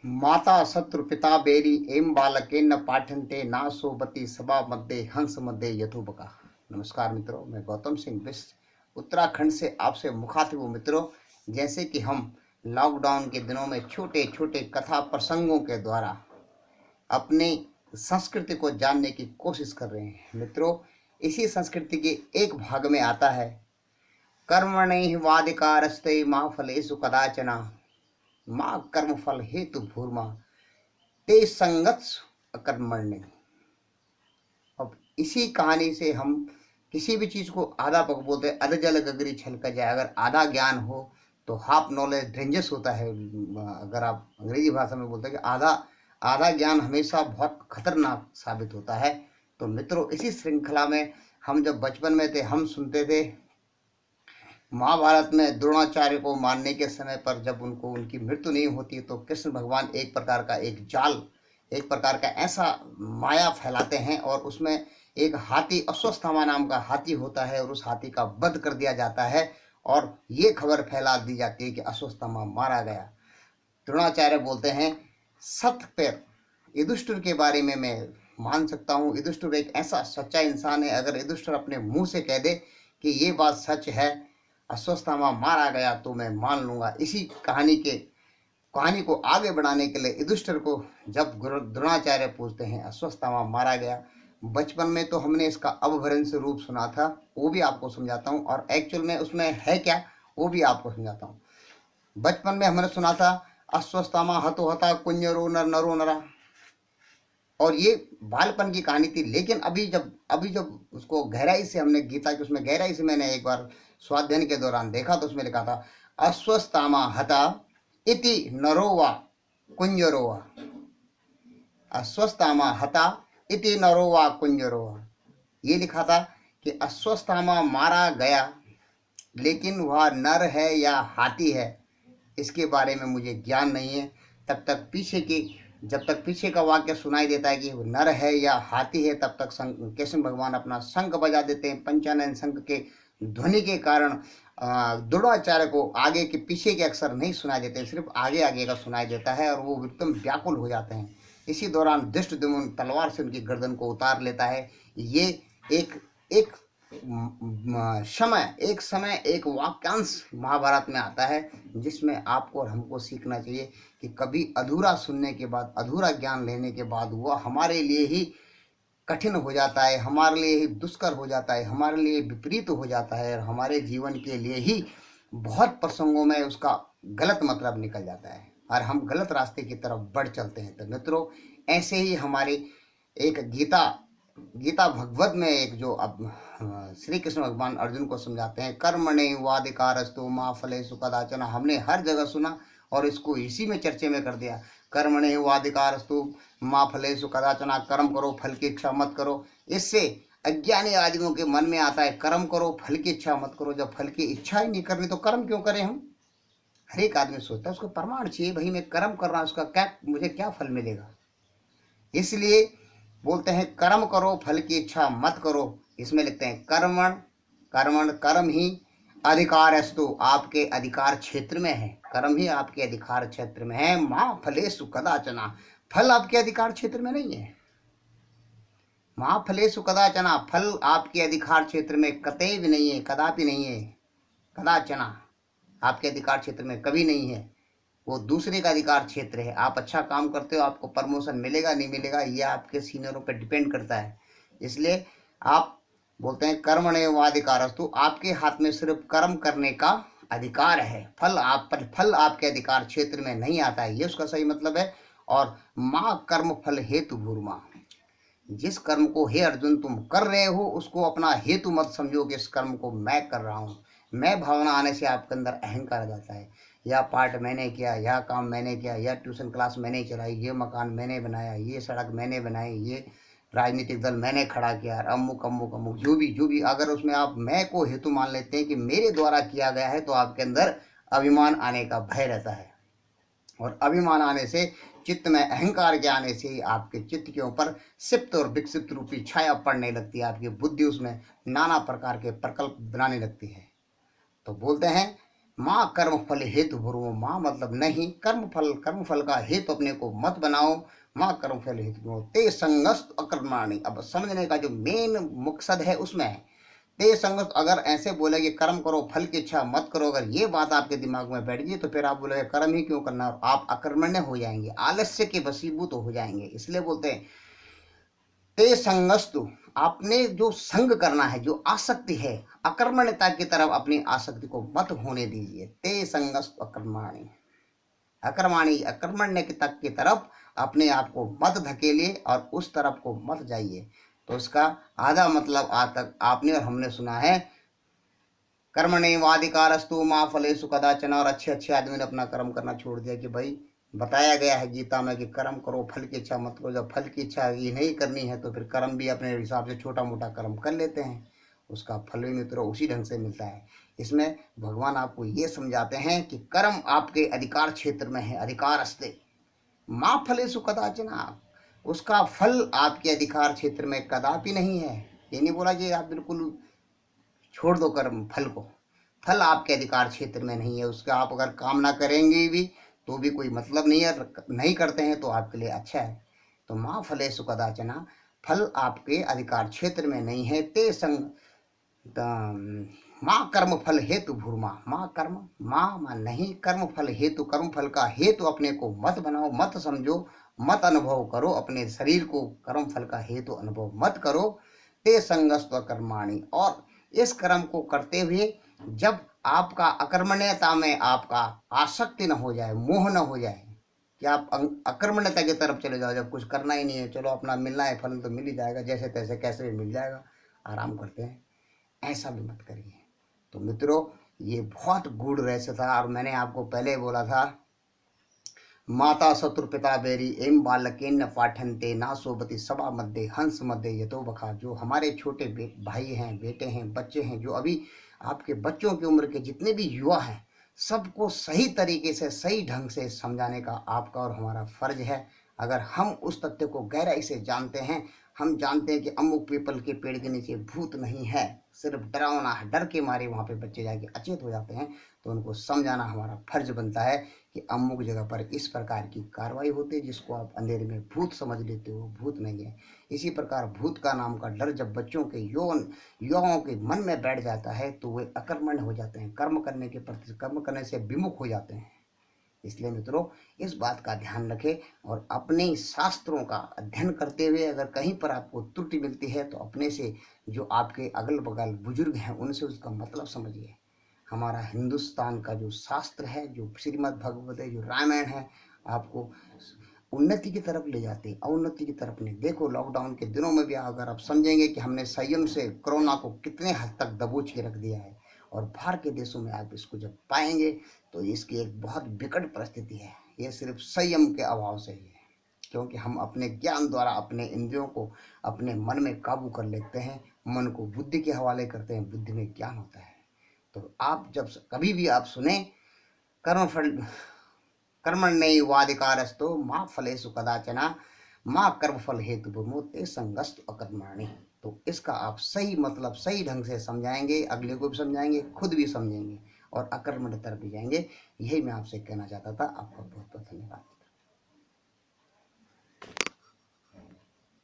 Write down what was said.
माता शत्रु पिता बेरी एम बालके न पाठन्ते ना सोबती सभा मध्य हंस मध्य यथोबका। नमस्कार मित्रों, मैं गौतम सिंह बिष्ट उत्तराखंड से आपसे मुखातिब हूँ। मित्रों, जैसे कि हम लॉकडाउन के दिनों में छोटे छोटे कथा प्रसंगों के द्वारा अपनी संस्कृति को जानने की कोशिश कर रहे हैं। मित्रों, इसी संस्कृति के एक भाग में आता है कर्मणैः वादिकारस्ते मा फलेषु कदाचन माँ कर्म फल हेतु भूर्मा ते संगत्सु अकर्मण्य। अब इसी कहानी से हम किसी भी चीज को आधा पक बोलते हैं, अध जल गगरी छलक जाए। अगर आधा ज्ञान हो तो हाफ नॉलेज डेंजरस होता है। अगर आप अंग्रेजी भाषा में बोलते हैं कि आधा आधा ज्ञान हमेशा बहुत खतरनाक साबित होता है। तो मित्रों, इसी श्रृंखला में हम जब बचपन में थे हम सुनते थे महाभारत में द्रोणाचार्य को मारने के समय पर जब उनको उनकी मृत्यु नहीं होती तो कृष्ण भगवान एक प्रकार का एक जाल, एक प्रकार का ऐसा माया फैलाते हैं और उसमें एक हाथी अश्वत्थामा नाम का हाथी होता है और उस हाथी का वध कर दिया जाता है और ये खबर फैला दी जाती है कि अश्वत्थामा मारा गया। द्रोणाचार्य बोलते हैं सत पर युधिष्ठिर के बारे में मैं मान सकता हूँ। युधिष्ठिर एक ऐसा सच्चा इंसान है, अगर युधिष्ठिर अपने मुंह से कह दे कि ये बात सच है, अश्वत्थामा मारा गया, तो मैं मान लूंगा। इसी कहानी को आगे बढ़ाने के लिए युधिष्ठिर को जब द्रोणाचार्य पूछते हैं अश्वत्थामा मारा गया, बचपन में तो हमने इसका अपभ्रंश रूप सुना था, वो भी आपको समझाता हूँ, और एक्चुअल में उसमें है क्या वो भी आपको समझाता हूँ। बचपन में हमने सुना था अश्वत्थामा हतो हता कुंजरो नर नरो नरा, और ये बालपन की कहानी थी। लेकिन अभी जब उसको गहराई से हमने गीता की उसमें गहराई से मैंने एक बार स्वाध्ययन के दौरान देखा तो उसमें लिखा था अश्वत्थामा हता इति नरो वा कुंजरो वा। अश्वत्थामा हता इति नरो वा कुंजरो वा, ये लिखा था कि अश्वत्थामा मारा गया, लेकिन वह नर है या हाथी है इसके बारे में मुझे ज्ञान नहीं है। जब तक पीछे का वाक्य सुनाई देता है कि वो नर है या हाथी है, तब तक कृष्ण भगवान अपना शंख बजा देते हैं। पंचानन शंख के ध्वनि के कारण द्रोणाचार्य को आगे के पीछे के अक्षर नहीं सुनाई देते, सिर्फ आगे आगे का सुनाई देता है और वो एकदम व्याकुल हो जाते हैं। इसी दौरान धृष्टद्युम्न तलवार से उनकी गर्दन को उतार लेता है। ये एक एक समय एक वाक्यांश महाभारत में आता है जिसमें आपको और हमको सीखना चाहिए कि कभी अधूरा सुनने के बाद, अधूरा ज्ञान लेने के बाद वह हमारे लिए ही कठिन हो जाता है, हमारे लिए ही दुष्कर हो जाता है, हमारे लिए विपरीत हो जाता है और हमारे जीवन के लिए ही बहुत प्रसंगों में उसका गलत मतलब निकल जाता है और हम गलत रास्ते की तरफ बढ़ चलते हैं। तो मित्रों, ऐसे ही हमारे एक गीता भगवत में एक जो अब श्री कृष्ण भगवान अर्जुन को समझाते हैं कर्मण्येवाधिकारस्तु मा फलेषु कदाचन, हमने हर जगह सुना और इसको इसी में चर्चे में कर दिया। कर्मण्येवाधिकारस्तु मा फलेषु कदाचन, कर्म करो फल की इच्छा मत करो। इससे अज्ञानी आदमियों के मन में आता है कर्म करो फल की इच्छा मत करो। जब फल की इच्छा ही नहीं करनी तो कर्म क्यों करें हम? हर एक आदमी सोचता है उसको प्रमाण चाहिए, भाई मैं कर्म कर रहा हूँ, उसका क्या मुझे क्या फल मिलेगा। इसलिए बोलते हैं कर्म करो फल की इच्छा मत करो। इसमें लिखते हैं कर्म ही अधिकारस्तु, आपके अधिकार क्षेत्र में है। कर्म ही आपके अधिकार क्षेत्र में है। माँ फलेषु कदाचन, फल आपके अधिकार क्षेत्र में नहीं है। माँ फलेषु कदाचन, फल आपके अधिकार क्षेत्र में कतई भी नहीं है, कदापि नहीं है। कदाचन आपके अधिकार क्षेत्र में कभी नहीं है, वो दूसरे का अधिकार क्षेत्र है। आप अच्छा काम करते हो, आपको प्रमोशन मिलेगा नहीं मिलेगा ये आपके सीनियरों पर डिपेंड करता है। इसलिए आप बोलते हैं कर्मण्येवाधिकारस्तु, आपके हाथ में सिर्फ कर्म करने का अधिकार है, फल आपके अधिकार क्षेत्र में नहीं आता है, ये उसका सही मतलब है। और माँ कर्म फल हेतु भूर्मा, जिस कर्म को हे अर्जुन तुम कर रहे हो उसको अपना हेतु मत समझो कि इस कर्म को मैं कर रहा हूँ। मैं भावना आने से आपके अंदर अहंकार आ जाता है। यह पार्ट मैंने किया, यह काम मैंने किया, यह ट्यूशन क्लास मैंने चलाई, ये मकान मैंने बनाया, ये सड़क मैंने बनाई, ये राजनीतिक दल मैंने खड़ा किया, अमुक अमुक अमुक जो भी अगर उसमें आप मैं को हेतु मान लेते हैं कि मेरे द्वारा किया गया है तो आपके अंदर अभिमान आने का भय रहता है। और अभिमान आने से, चित्त में अहंकार के आने से ही आपके चित्त के ऊपर सिप्त और विक्षिप्त रूपी छाया पड़ने लगती है। आपकी बुद्धि उसमें नाना प्रकार के प्रकल्प बनाने लगती है। तो बोलते हैं माँ कर्म फल हेतु भुरो, माँ मतलब नहीं, कर्म फल का हेतु अपने को मत बनाओ। माँ कर्म फल हेतु भुरो ते संगस्त अकर्माणी। अब समझने का जो मेन मकसद है उसमें है ते संगत। अगर ऐसे बोले कि कर्म करो फल की इच्छा मत करो, अगर ये बात आपके दिमाग में बैठ गई तो फिर आप बोले कर्म ही क्यों करना, आप अकर्मण्य हो जाएंगे, आलस्य के वशीभूत हो जाएंगे। इसलिए बोलते हैं ते संगस्तु, आपने जो संग करना है, जो आसक्ति है, अकर्मण्यता की तरफ अपनी आसक्ति को मत होने दीजिए। ते संगस्तु अकर्माणी, अकर्मण्य की तक की तरफ अपने आप को मत धकेलिए और उस तरफ को मत जाइए। तो उसका आधा मतलब आज तक आपने और हमने सुना है, कर्मण्येवाधिकारस्तु माँ फलेषु कदाचन। और अच्छे अच्छे आदमी ने अपना कर्म करना छोड़ दिया कि भाई बताया गया है गीता में कि कर्म करो फल की इच्छा मत करो। जब फल की इच्छा ये नहीं करनी है तो फिर कर्म भी अपने हिसाब से छोटा मोटा कर्म कर लेते हैं, उसका फल भी मित्रों उसी ढंग से मिलता है। इसमें भगवान आपको ये समझाते हैं कि कर्म आपके अधिकार क्षेत्र में है, अधिकारस्ते माँ फलेषु कदाचन, उसका फल आपके अधिकार क्षेत्र में कदापि नहीं है। ये नहीं बोला कि आप बिल्कुल छोड़ दो कर्म फल को, फल आपके अधिकार क्षेत्र में नहीं है, उसका आप अगर काम ना करेंगे भी तो भी कोई मतलब नहीं है, नहीं करते हैं तो आपके लिए अच्छा है। तो माँ फलेषु कदाचन, फल आपके अधिकार क्षेत्र में नहीं है। ते संग माँ कर्म फल हेतु भूर्मा, माँ कर्म, माँ नहीं, कर्म फल हेतु, कर्म फल का हेतु अपने को मत बनाओ, मत समझो, मत अनुभव करो, अपने शरीर को कर्म फल का हेतु अनुभव मत करो। ते संगस्व कर्माणी, और इस कर्म को करते हुए जब आपका अकर्मण्यता में आपका आसक्ति न हो जाए, मोह न हो जाए कि आप अकर्मण्यता की तरफ चले जाओ, जब कुछ करना ही नहीं है, चलो अपना मिलना है फल तो मिल ही जाएगा, जैसे तैसे कैसे भी मिल जाएगा, आराम करते हैं, ऐसा भी मत करिए। तो मित्रों ये बहुत गूढ़ रहस्य था, और मैंने आपको पहले बोला था माता शत्रु पिता बैरी एम बालकेन पाठनते ना सोबती सभा मध्य हंस मध्य यतो बखा। जो हमारे छोटे भाई हैं, बेटे हैं, बच्चे हैं, जो अभी आपके बच्चों की उम्र के जितने भी युवा हैं, सबको सही तरीके से सही ढंग से समझाने का आपका और हमारा फर्ज है। अगर हम उस तथ्य को गहराई से जानते हैं, हम जानते हैं कि अमुक पीपल के पेड़ के नीचे भूत नहीं है, सिर्फ डरावना है, डर के मारे वहाँ पे बच्चे जाके अचेत हो जाते हैं, तो उनको समझाना हमारा फर्ज बनता है कि अमुक जगह पर इस प्रकार की कार्रवाई होती है, जिसको आप अंधेरे में भूत समझ लेते हो, भूत नहीं है। इसी प्रकार भूत का नाम का डर जब बच्चों के युवाओं के मन में बैठ जाता है तो वे अकर्मण्य हो जाते हैं, कर्म करने के प्रति, कर्म करने से विमुख हो जाते हैं। इसलिए मित्रों इस बात का ध्यान रखें, और अपने शास्त्रों का अध्ययन करते हुए अगर कहीं पर आपको त्रुटि मिलती है तो अपने से जो आपके अगल बगल बुजुर्ग हैं उनसे उसका मतलब समझिए। हमारा हिंदुस्तान का जो शास्त्र है, जो श्रीमद् भगवत है, जो रामायण है, आपको उन्नति की तरफ ले जाते हैं, अवनति की तरफ नहीं। देखो लॉकडाउन के दिनों में भी अगर आप समझेंगे कि हमने संयम से कोरोना को कितने हद तक दबोच के रख दिया है, और बाहर के देशों में आप इसको जब पाएंगे तो इसकी एक बहुत विकट परिस्थिति है। ये सिर्फ संयम के अभाव से ही है, क्योंकि हम अपने ज्ञान द्वारा अपने इंद्रियों को अपने मन में काबू कर लेते हैं, मन को बुद्धि के हवाले करते हैं, बुद्धि में ज्ञान होता है। तो आप जब कभी भी आप सुने कर्मफल कर्मण्येवाधिकारस्तो माँ फलेषु कदाचन माँ कर्मफल हेतु विमुक्ते संगस्तु अकर्माणि। तो इसका आप सही मतलब सही ढंग से समझाएंगे, अगले को भी समझाएंगे, खुद भी समझेंगे और अकर्मण्य तरफ भी जाएंगे। यही मैं आपसे कहना चाहता था। आपका बहुत बहुत धन्यवाद।